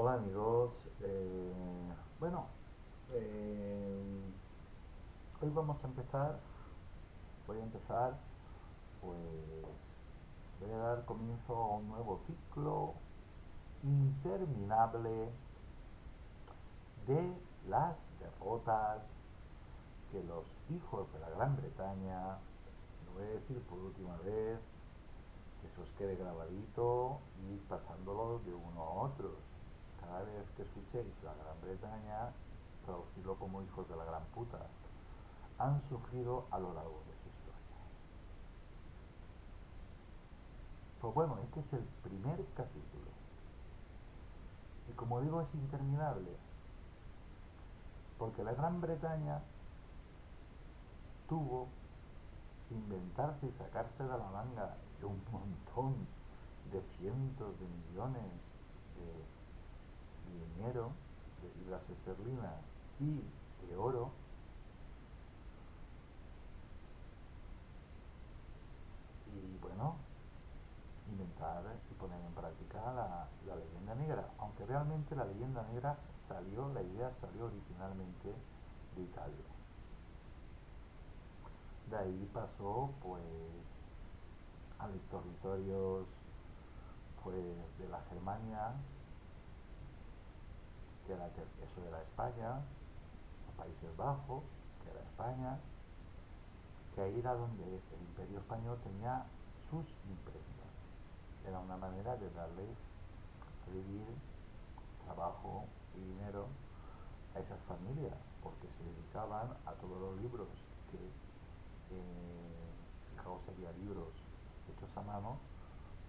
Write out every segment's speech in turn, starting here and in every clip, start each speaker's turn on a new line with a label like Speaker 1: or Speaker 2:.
Speaker 1: Hola amigos, bueno, eh, hoy vamos a empezar, voy a empezar, pues voy a dar comienzo a un nuevo ciclo interminable de las derrotas que los hijos de la Gran Bretaña, lo voy a decir por última vez, que se os quede grabadito y pasándolo de uno a otros. Cada vez que escuchéis la Gran Bretaña, traducirlo como hijos de la gran puta, han sufrido a lo largo de su historia. Pues bueno, este es el primer capítulo. Y como digo, es interminable, porque la Gran Bretaña tuvo que inventarse y sacarse de la manga y un montón de cientos de millones de dinero, de libras esterlinas y de oro, y bueno, inventar y poner en práctica la leyenda negra, aunque realmente la leyenda negra salió, la idea salió originalmente de Italia. De ahí pasó pues a los territorios pues de la Germania, que era, eso era España, a Países Bajos, que era España, que ahí era donde el Imperio Español tenía sus imprentas. Era una manera de darles a vivir, trabajo y dinero a esas familias, porque se dedicaban a todos los libros que, fijaos, había libros hechos a mano,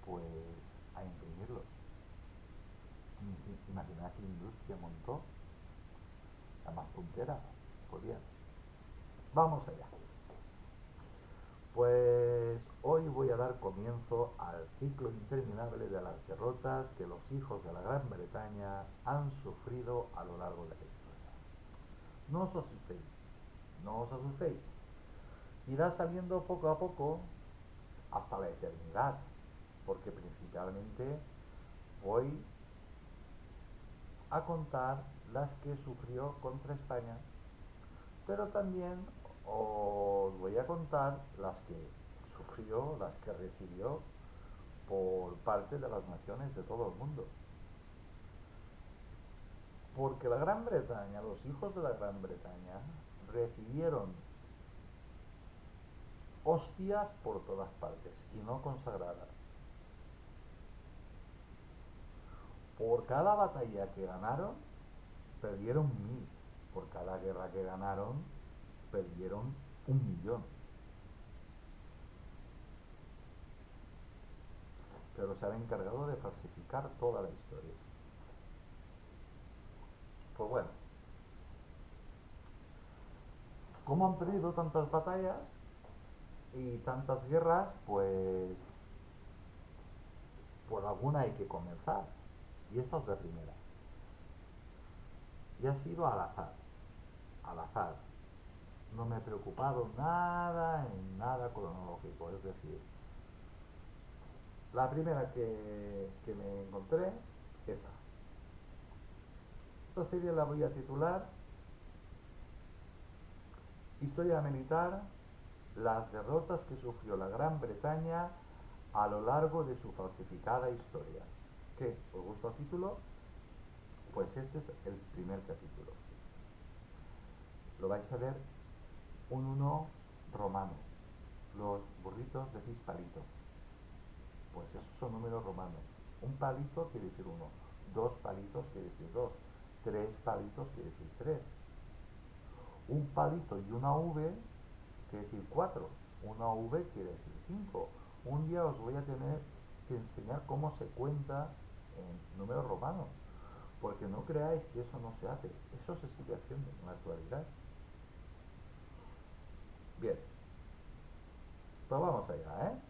Speaker 1: pues a imprimirlos. Imaginad qué industria montó, la más puntera, pues bien, vamos allá. Pues hoy voy a dar comienzo al ciclo interminable de las derrotas que los hijos de la Gran Bretaña han sufrido a lo largo de la historia. No os asustéis, no os asustéis. Irá saliendo poco a poco hasta la eternidad, porque principalmente voy a contar las que sufrió contra España, pero también os voy a contar las que sufrió, las que recibió por parte de las naciones de todo el mundo. Porque la Gran Bretaña, los hijos de la Gran Bretaña, recibieron hostias por todas partes y no consagradas. Por cada batalla que ganaron, perdieron 1000. Por cada guerra que ganaron, perdieron 1 millón. Pero se han encargado de falsificar toda la historia. Pues bueno, ¿cómo han perdido tantas batallas y tantas guerras? Pues por alguna hay que comenzar. Y esta es la primera. Y ha sido al azar. Al azar. No me he preocupado nada en nada cronológico. Es decir, la primera que me encontré, esa. Esta serie la voy a titular Historia militar, las derrotas que sufrió la Gran Bretaña a lo largo de su falsificada historia. ¿Qué? ¿Os gusta el título? Pues este es el primer capítulo. Lo vais a ver un uno romano. Los burritos decís palito. Pues esos son números romanos. Un palito quiere decir uno. Dos palitos quiere decir dos. Tres palitos quiere decir tres. Un palito y una V quiere decir cuatro. Una V quiere decir cinco. Un día os voy a tener que enseñar cómo se cuenta en números romanos. Porque no creáis que eso no se hace. Eso se sigue haciendo en la actualidad. Bien, pues vamos allá, ¿eh?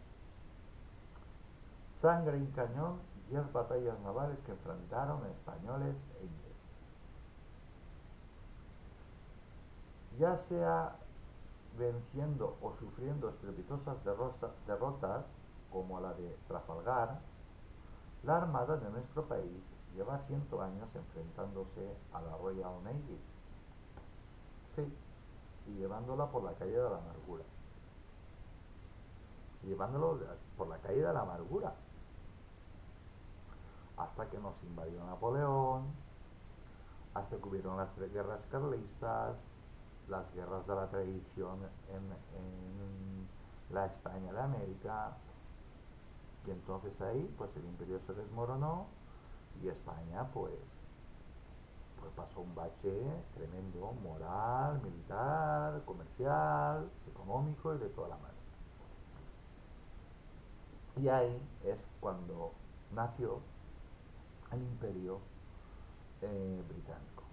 Speaker 1: Sangre y cañón, 10 batallas navales que enfrentaron a españoles e ingleses. Ya sea venciendo o sufriendo estrepitosas derrotas, como la de Trafalgar, la armada de nuestro país lleva 100 años enfrentándose a la Royal Navy, sí, y llevándola por la calle de la amargura, llevándolo por la calle de la amargura, hasta que nos invadió Napoleón, hasta que hubieron las guerras carlistas, las guerras de la tradición en la España de América, y entonces ahí pues el imperio se desmoronó y España pues pasó un bache tremendo, moral, militar, comercial, económico y de toda la mano. Y ahí es cuando nació el imperio británico.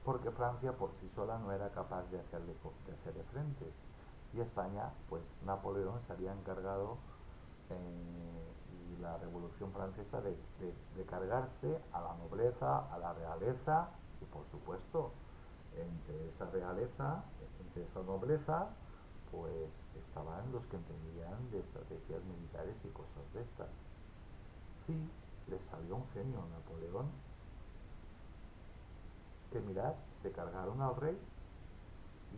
Speaker 1: Porque Francia por sí sola no era capaz de hacerle frente. Y España, pues Napoleón se había encargado y la Revolución Francesa de cargarse a la nobleza, a la realeza y por supuesto entre esa realeza, entre esa nobleza, pues estaban los que entendían de estrategias militares y cosas de estas. Sí, les salió un genio a Napoleón, que mirad, se cargaron al rey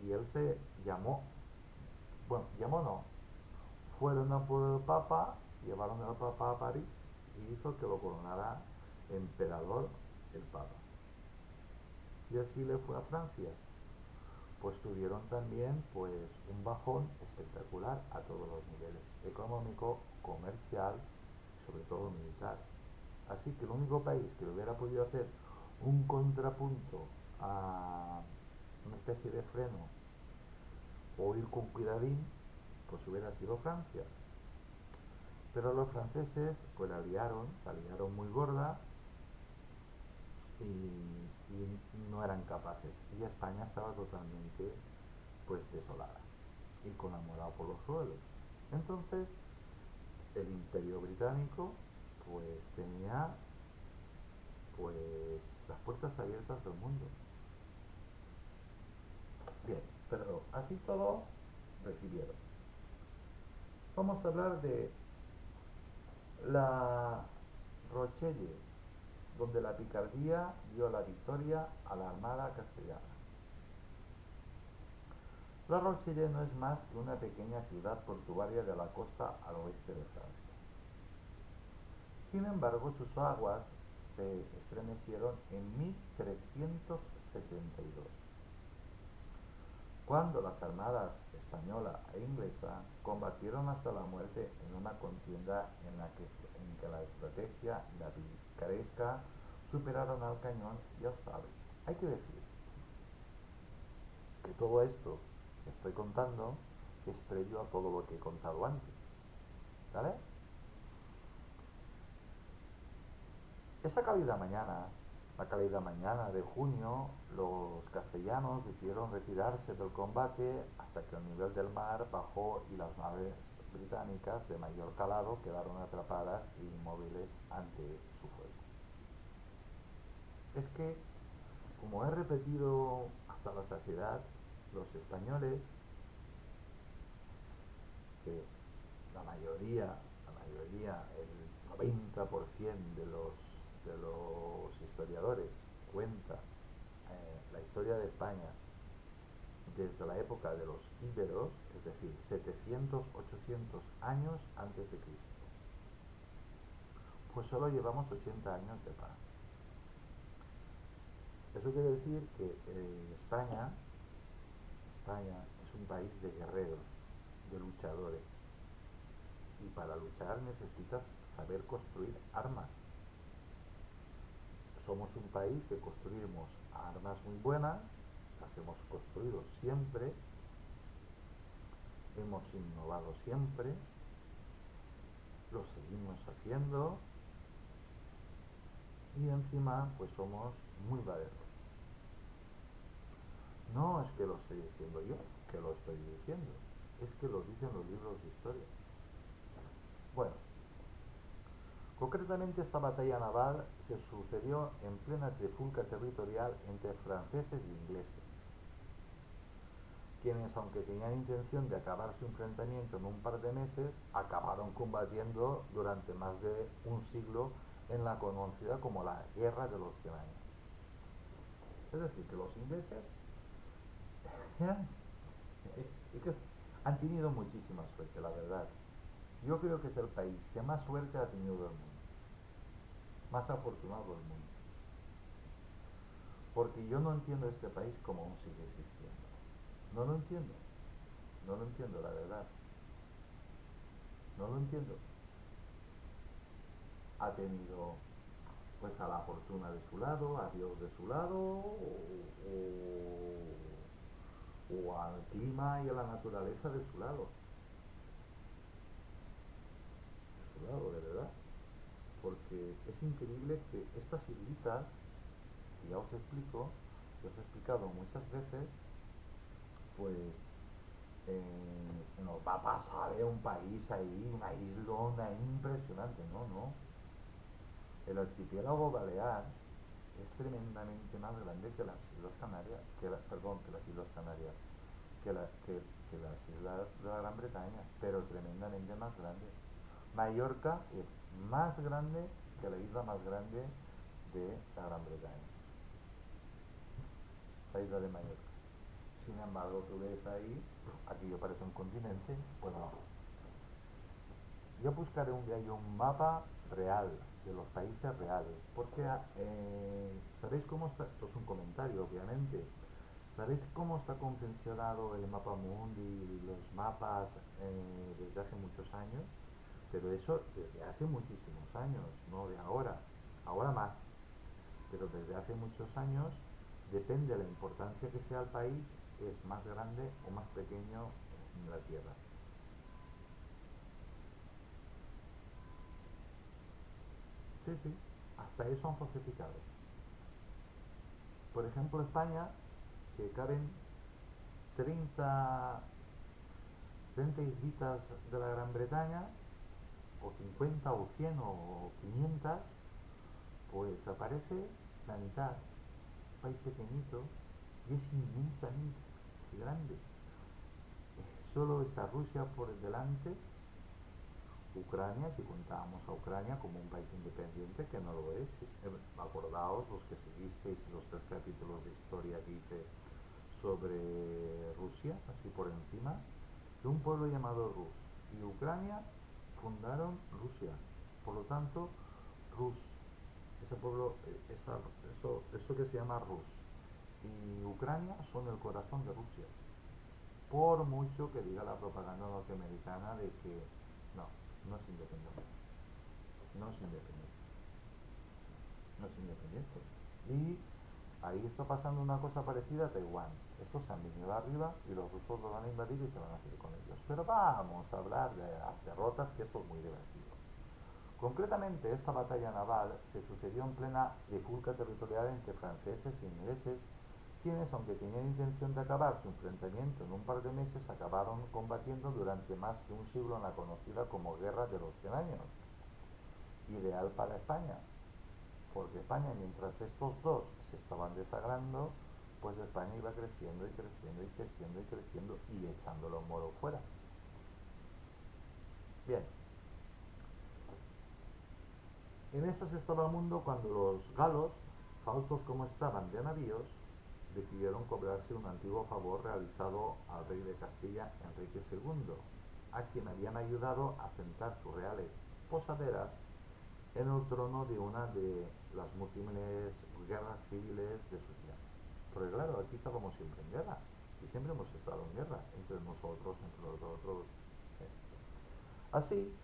Speaker 1: y él se llamó, bueno, llamó no, fueron a por el Papa, llevaron al Papa a París y hizo que lo coronara emperador el Papa. Y así le fue a Francia. Pues tuvieron también pues un bajón espectacular a todos los niveles, económico, comercial y sobre todo militar. Así que el único país que hubiera podido hacer un contrapunto a una especie de freno o ir con cuidadín, pues hubiera sido Francia. Pero los franceses pues la liaron muy gorda y no eran capaces. Y España estaba totalmente pues desolada y con la moral por los suelos. Entonces el imperio británico pues tenía pues las puertas abiertas del mundo. Bien, pero así todo recibieron. Vamos a hablar de la Rochelle, donde la picardía dio la victoria a la armada castellana. La Rochelle no es más que una pequeña ciudad portuaria de la costa al oeste de Francia. Sin embargo, sus aguas se estremecieron en 1372, cuando las armadas española e inglesa combatieron hasta la muerte en una contienda en que la estrategia y la picaresca superaron al cañón y al sable. Hay que decir que todo esto que estoy contando es previo a todo lo que he contado antes, ¿vale? Esa cálida mañana, la cálida mañana de junio, los castellanos decidieron retirarse del combate hasta que el nivel del mar bajó y las naves británicas de mayor calado quedaron atrapadas e inmóviles ante su fuego. Es que, como he repetido hasta la saciedad, los españoles, que el 90% de los historiadores cuenta la historia de España desde la época de los íberos, es decir, 700-800 años antes de Cristo. Pues solo llevamos 80 años de paz. Eso quiere decir que España es un país de guerreros, de luchadores. Y para luchar necesitas saber construir armas. Somos un país que construimos armas muy buenas, las hemos construido siempre, hemos innovado siempre, lo seguimos haciendo y encima pues somos muy valerosos. No es que lo estoy diciendo yo, que lo estoy diciendo, es que lo dicen los libros de historia. Bueno, concretamente esta batalla naval se sucedió en plena trifulca territorial entre franceses e ingleses, quienes, aunque tenían intención de acabar su enfrentamiento en un par de meses, acabaron combatiendo durante más de un siglo en la conocida como la Guerra de los 100 Años. Es decir, que los ingleses eran, que han tenido muchísima suerte, la verdad. Yo creo que es el país que más suerte ha tenido del mundo, más afortunado del mundo. Porque yo no entiendo este país como aún sigue existiendo. No lo entiendo, no lo entiendo, la verdad. No lo entiendo. Ha tenido pues a la fortuna de su lado, a Dios de su lado, o al clima y a la naturaleza de su lado. De su lado, de verdad. Porque es increíble que estas islitas, que ya os explico, que os he explicado muchas veces, pues nos va a pasar un país ahí, una islona impresionante, no, no. El archipiélago balear es tremendamente más grande que las Islas Canarias, perdón, que las Islas Canarias, que las islas de la Gran Bretaña, pero tremendamente más grande. Mallorca es más grande que la isla más grande de la Gran Bretaña, la isla de Mallorca. Sin embargo, tú ves ahí, aquello parece un continente, pues no. Yo buscaré un día un mapa real de los países reales, porque ¿sabéis cómo está? Eso es un comentario, obviamente. ¿Sabéis cómo está confeccionado el mapa mundi y los mapas desde hace muchos años? Pero eso desde hace muchísimos años, no de ahora. Ahora más. Pero desde hace muchos años, depende de la importancia que sea el país, es más grande o más pequeño en la Tierra. Sí, sí, hasta eso han falsificado. Por ejemplo, España, que caben 30 30 islitas de la Gran Bretaña, o 50 o 100 o 500, pues aparece la mitad, un país pequeñito, y es inmensamente grande. Solo está Rusia por delante, Ucrania, si contábamos a Ucrania como un país independiente, que no lo es. Acordaos, los que seguisteis los 3 capítulos de historia que hice sobre Rusia, así por encima, que un pueblo llamado Rus y Ucrania fundaron Rusia. Por lo tanto, Rus, ese pueblo, eso que se llama Rus y Ucrania son el corazón de Rusia. Por mucho que diga la propaganda norteamericana de que no, no es independiente, no es independiente, no es independiente. Y ahí está pasando una cosa parecida a Taiwán. Estos se han venido arriba y los rusos lo van a invadir y se van a hacer con ellos. Pero vamos a hablar de las derrotas, que esto es muy divertido. Concretamente, esta batalla naval se sucedió en plena trifulca territorial entre franceses e ingleses, quienes, aunque tenían intención de acabar su enfrentamiento en un par de meses, acabaron combatiendo durante más de un siglo en la conocida como Guerra de los 100 Años. Ideal para España, porque España, mientras estos dos se estaban desagrando, pues España iba creciendo y creciendo y creciendo y creciendo y echando los moros fuera. Bien, en esas estaba el mundo cuando los galos, faltos como estaban de navíos, decidieron cobrarse un antiguo favor realizado al rey de Castilla, Enrique II, a quien habían ayudado a sentar sus reales posaderas en el trono de una de las múltiples guerras civiles de su tiempo. Porque claro, aquí estábamos siempre en guerra, y siempre hemos estado en guerra, entre nosotros, entre los otros. ¿eh? Así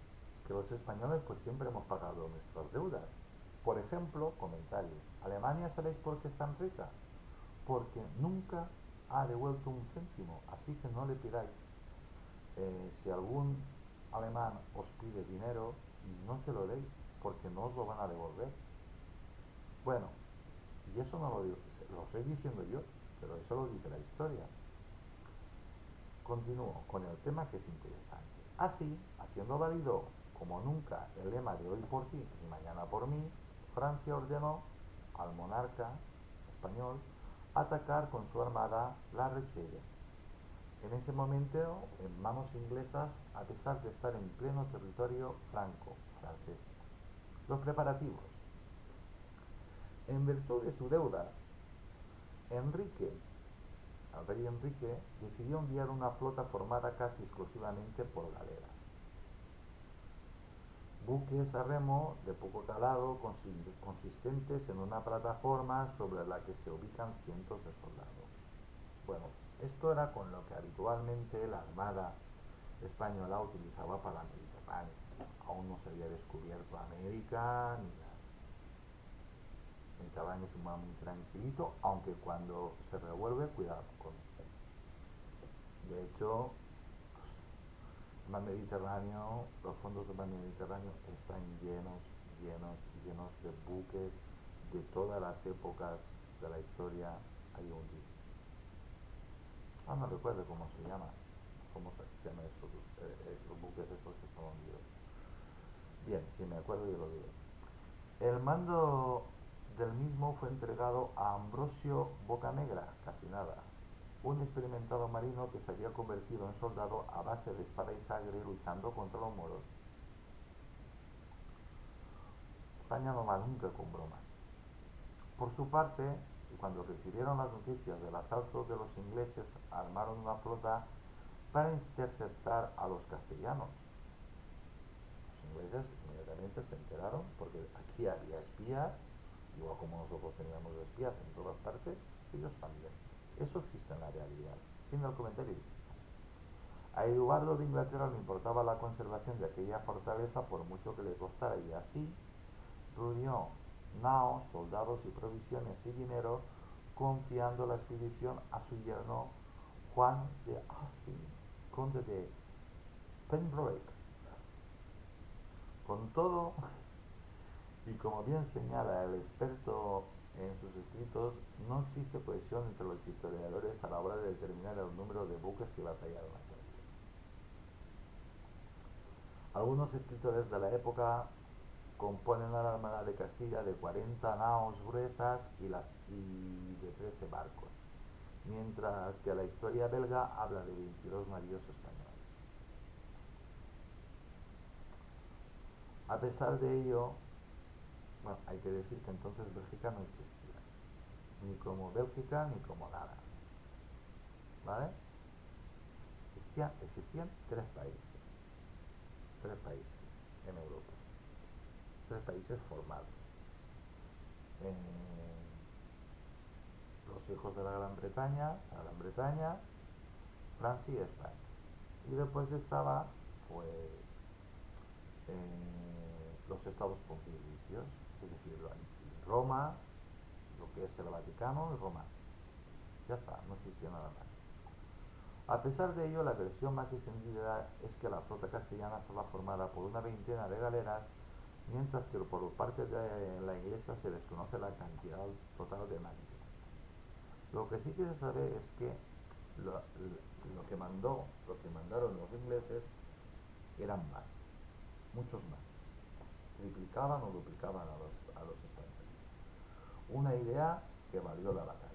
Speaker 1: que los españoles pues siempre hemos pagado nuestras deudas. Por ejemplo, comentario, Alemania, ¿sabéis por qué es tan rica? Porque nunca ha devuelto un céntimo, así que no le pidáis. Si algún alemán os pide dinero, no se lo deis, porque no os lo van a devolver. Bueno, y eso no lo digo, lo estoy diciendo yo, pero eso lo dice la historia. Continúo con el tema, que es interesante. Así, haciendo válido como nunca el lema de hoy por ti y mañana por mí, Francia ordenó al monarca español atacar con su armada La Rochelle. en ese momento en manos inglesas a pesar de estar en pleno territorio franco-francés. Los preparativos. En virtud de su deuda, Enrique, el rey Enrique, decidió enviar una flota formada casi exclusivamente por galeras. Buques a remo de poco calado consistentes en una plataforma sobre la que se ubican cientos de soldados. Bueno, esto era con lo que habitualmente la Armada española utilizaba para el Mediterráneo. Aún no se había descubierto América ni nada. El Mediterráneo es un mar muy tranquilito, aunque cuando se revuelve, cuidado con él. De hecho, el mar Mediterráneo, los fondos del mar Mediterráneo están llenos de buques de todas las épocas de la historia ahí hundidos. No recuerdo cómo se llama. ¿Cómo se llama eso? Los buques esos que están hundidos. Bien, si me acuerdo yo lo digo. El mando del mismo fue entregado a Ambrosio Bocanegra, casi nada, un experimentado marino que se había convertido en soldado a base de espada y sangre luchando contra los moros. España no va nunca con bromas. Por su parte, cuando recibieron las noticias del asalto de los ingleses, armaron una flota para interceptar a los castellanos. Los ingleses inmediatamente se enteraron porque aquí había espías, igual como nosotros teníamos espías en todas partes, ellos también. Eso existe en la realidad. Fin del comentario. A Eduardo de Inglaterra le importaba la conservación de aquella fortaleza por mucho que le costara, y así reunió naos, soldados y provisiones y dinero, confiando la expedición a su yerno Juan de Aspin, conde de Pembroke. Con todo, y como bien señala el experto en sus escritos, no existe cohesión entre los historiadores a la hora de determinar el número de buques que batallaron aquí. Algunos escritores de la época componen a la Armada de Castilla de 40 naos gruesas y de 13 barcos, mientras que la historia belga habla de 22 navíos españoles. A pesar de ello, bueno, hay que decir que entonces Bélgica no existía, ni como Bélgica ni como nada, ¿vale? Existían tres países en Europa, tres países formados. Eh, los hijos de la Gran Bretaña, Francia y España. Y después estaba, pues, los estados pontificios, es decir, Roma, lo que es el Vaticano y Roma. Ya está, no existía nada más. A pesar de ello, la versión más extendida es que la flota castellana estaba formada por una veintena de galeras, mientras que por parte de la iglesia se desconoce la cantidad total de navíos. Lo que sí que se sabe es que lo que mandaron los ingleses eran más, muchos más, triplicaban o duplicaban a los españoles. Una idea que valió la batalla.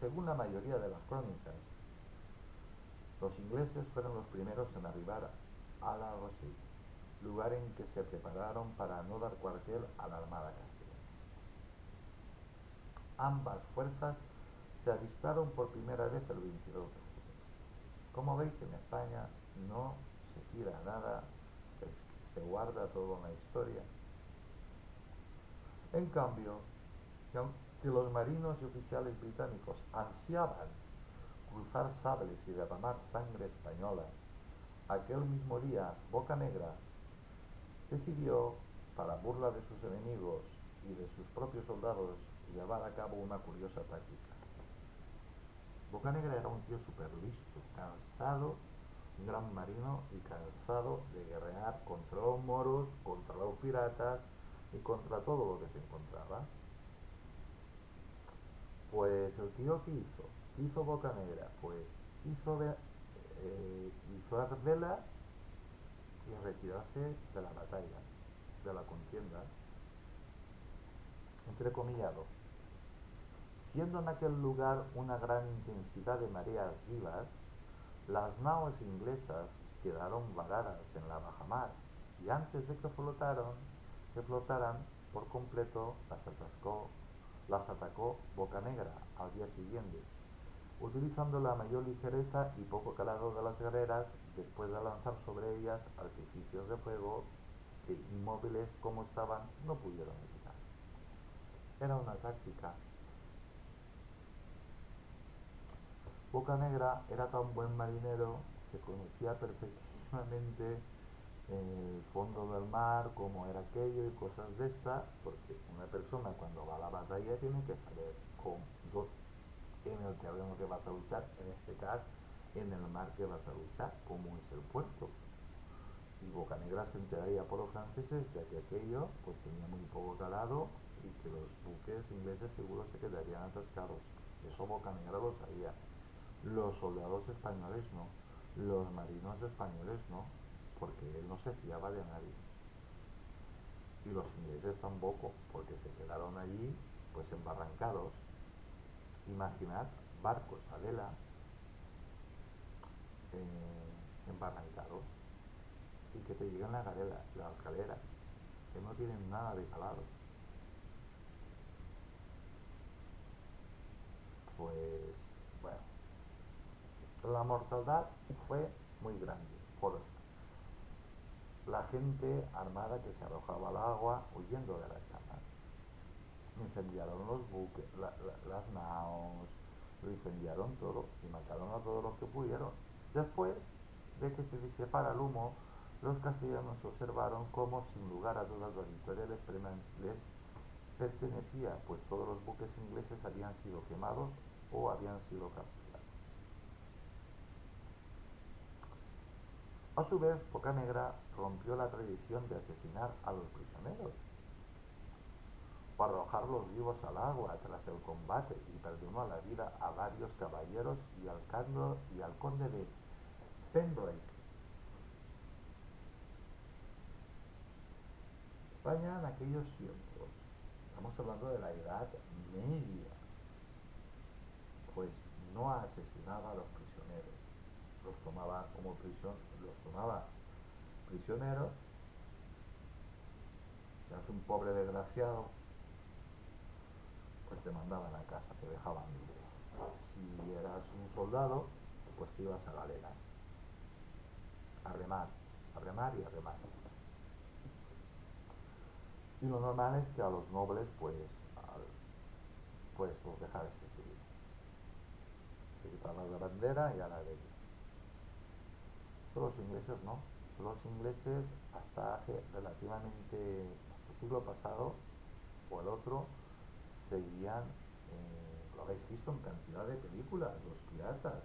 Speaker 1: Según la mayoría de las crónicas, los ingleses fueron los primeros en arribar a La Rochelle, lugar en que se prepararon para no dar cuartel a la Armada castellana. Ambas fuerzas se avistaron por primera vez el 22 de julio. Como veis, en España no se tira nada, se guarda todo en la historia. En cambio, que los marinos y oficiales británicos ansiaban cruzar sables y derramar sangre española, aquel mismo día Bocanegra decidió, para burla de sus enemigos y de sus propios soldados, llevar a cabo una curiosa táctica. Bocanegra era un tío súper listo, cansado, un gran marino y cansado de guerrear contra los moros, contra los piratas y contra todo lo que se encontraba. Pues el tío, ¿qué hizo Bocanegra? Pues hizo dar velas y retirarse de la batalla, de la contienda, entrecomillado. Siendo en aquel lugar una gran intensidad de mareas vivas, las naos inglesas quedaron varadas en la bajamar y antes de que flotaran por completo, las atacó Bocanegra al día siguiente, utilizando la mayor ligereza y poco calado de las galeras después de lanzar sobre ellas artificios de fuego que, inmóviles como estaban, no pudieron evitar. Era una táctica. Bocanegra era tan buen marinero que conocía perfectísimamente el fondo del mar, cómo era aquello y cosas de estas, porque una persona cuando va a la batalla tiene que saber en el terreno que vas a luchar, en este caso en el mar que vas a luchar, cómo es el puerto. Y Bocanegra se enteraría por los franceses de que aquello pues tenía muy poco calado y que los buques ingleses seguro se quedarían atascados. Eso Bocanegra lo sabía. Los soldados españoles no, los marinos españoles no, porque él no se fiaba de nadie. Y los ingleses tampoco, porque se quedaron allí pues embarrancados. Imaginad barcos a vela embarrancados y que te lleguen las galeras, que no tienen nada de calado. Pues bueno, la mortandad fue muy grande por la gente armada que se arrojaba al agua huyendo de las llamas. Incendiaron los buques, las naos, lo incendiaron todo y mataron a todos los que pudieron. Después de que se disipara el humo, los castellanos observaron cómo, sin lugar a dudas, la victoria les pertenecía, pues todos los buques ingleses habían sido quemados o habían sido capturados. A su vez, Bocanegra rompió la tradición de asesinar a los prisioneros o arrojarlos vivos al agua tras el combate y perdonó la vida a varios caballeros y al conde de Pembroke. España en aquellos tiempos, estamos hablando de la Edad Media, pues no asesinaba a los prisioneros, los tomaba los tomaba prisioneros. Si eras un pobre desgraciado, pues te mandaban a casa, te dejaban libre. Si eras un soldado, pues te ibas a galeras, a remar, a remar y a remar. Y lo normal es que a los nobles, pues los dejaras seguir. Te quitabas la bandera y a la de ellos. Son los ingleses no. Son los ingleses hasta hace relativamente, hasta el siglo pasado o el otro, seguían, lo habéis visto en cantidad de películas, los piratas,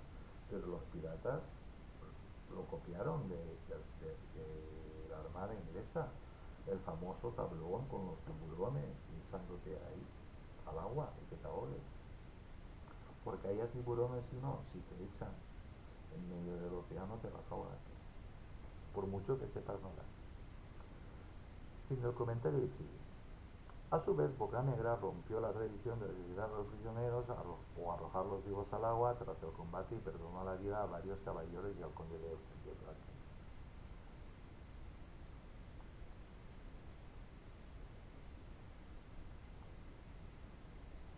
Speaker 1: pero los piratas lo copiaron de la armada inglesa, el famoso tablón con los tiburones y echándote ahí al agua y que te ahogues, porque haya tiburones y no, si te echan en medio del océano te vas a ahogar, por mucho que sepas nadar. Fin del comentario y sigue. A su vez, Bocanegra rompió la tradición de asesinar a los prisioneros o arrojarlos vivos al agua tras el combate y perdonó la vida a varios caballeros y al conde de Pembroke.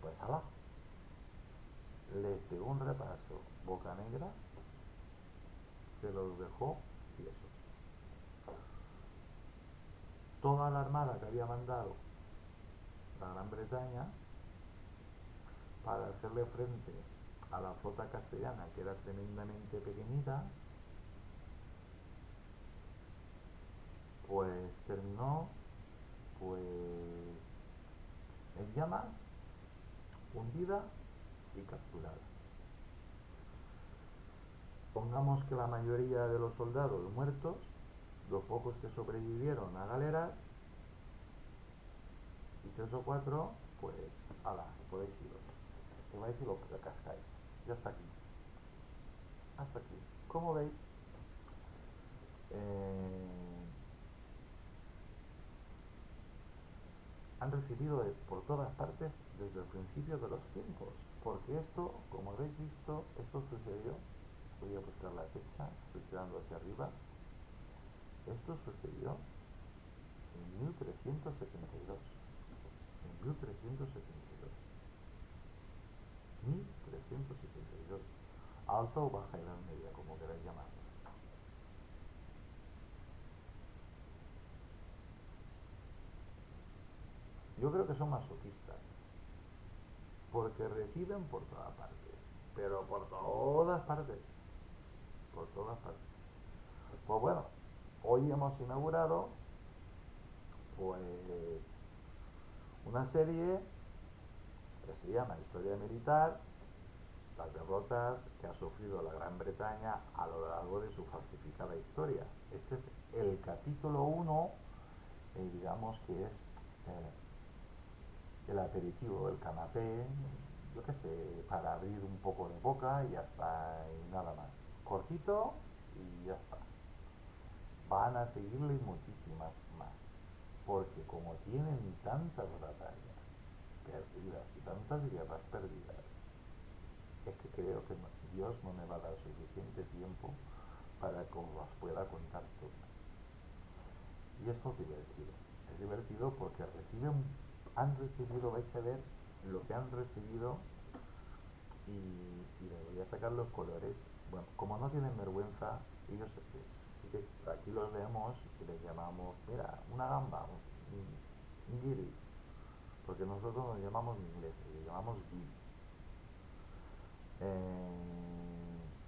Speaker 1: Pues ala, le pegó un repaso Bocanegra que los dejó tiesos. Toda la armada que había mandado la Gran Bretaña para hacerle frente a la flota castellana, que era tremendamente pequeñita, pues terminó pues en llamas, hundida y capturada. Pongamos que la mayoría de los soldados muertos, los pocos que sobrevivieron a galeras, y 3 o 4, pues, ala, podéis iros. Que vais y lo cascáis. Ya está aquí. Hasta aquí. Como veis, eh, han recibido por todas partes desde el principio de los tiempos. Porque esto, como habéis visto, esto sucedió, voy a buscar la fecha, estoy tirando hacia arriba, esto sucedió en 1372. En 1372. 1372. Alta o baja Edad Media, como queráis llamarlo. Yo creo que son masoquistas, porque reciben por todas partes, pero por todas partes, por todas partes. Pues bueno, hoy hemos inaugurado pues una serie que se llama Historia Militar, las derrotas que ha sufrido la Gran Bretaña a lo largo de su falsificada historia. Este es el capítulo 1, digamos que es el aperitivo, el canapé, yo qué sé, para abrir un poco de boca y ya está, y nada más. Cortito y ya está. Van a seguirle muchísimas más, porque como tienen tantas batallas perdidas y tantas guerras perdidas, es que creo que Dios no me va a dar suficiente tiempo para que os las pueda contar todas. Y esto es divertido porque han recibido, vais a ver lo que han recibido y les voy a sacar los colores. Bueno, como no tienen vergüenza, ellos sí que aquí los vemos y les llamamos, mira, una gamba, un guiri, porque nosotros nos llamamos ingleses, les llamamos guiris.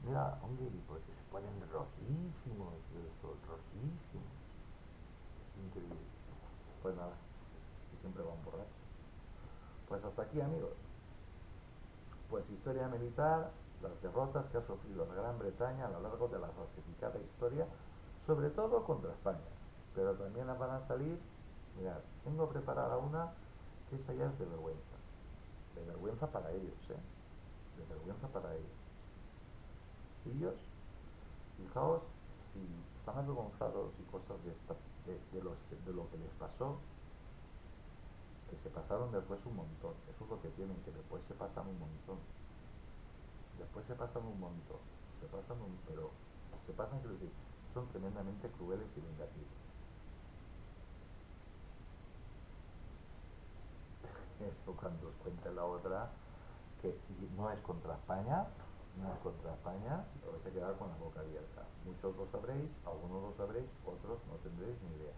Speaker 1: Mira, un guiri, porque se ponen rojísimos del sol, rojísimos. Es increíble. Pues nada, y siempre van borrachos. Pues hasta aquí, amigos. Pues historia militar, las derrotas que ha sufrido la Gran Bretaña a lo largo de la falsificada historia, sobre todo contra España. Pero también van a salir, mirad, tengo preparada una que esa ya es de vergüenza. De vergüenza para ellos, ¿eh? De vergüenza para ellos. Ellos, fijaos, si están avergonzados y cosas de, esta, de lo que les pasó, que se pasaron después un montón. Eso es lo que tienen, que después se pasan un montón. Después se pasan un montón. Se pasan un... Pero se pasan, quiero decir, son tremendamente crueles y vengativos. Cuando os cuente la otra, que no es contra España, no es contra España, os vais a quedar con la boca abierta. Muchos lo sabréis, algunos lo sabréis, otros no tendréis ni idea.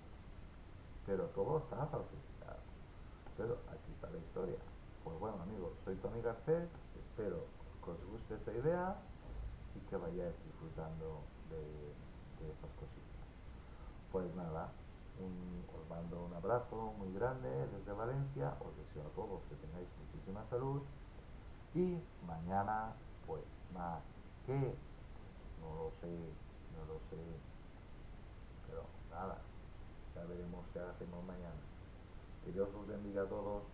Speaker 1: Pero todo está falsificado. Pero aquí está la historia. Pues bueno, amigos, soy Tony Garcés, espero que os guste esta idea y que vayáis disfrutando de estas cositas. Pues nada, os mando un abrazo muy grande desde Valencia, os deseo a todos que tengáis muchísima salud y mañana pues más que, pues no lo sé, no lo sé, pero nada, ya veremos qué hacemos mañana. Que Dios os bendiga a todos.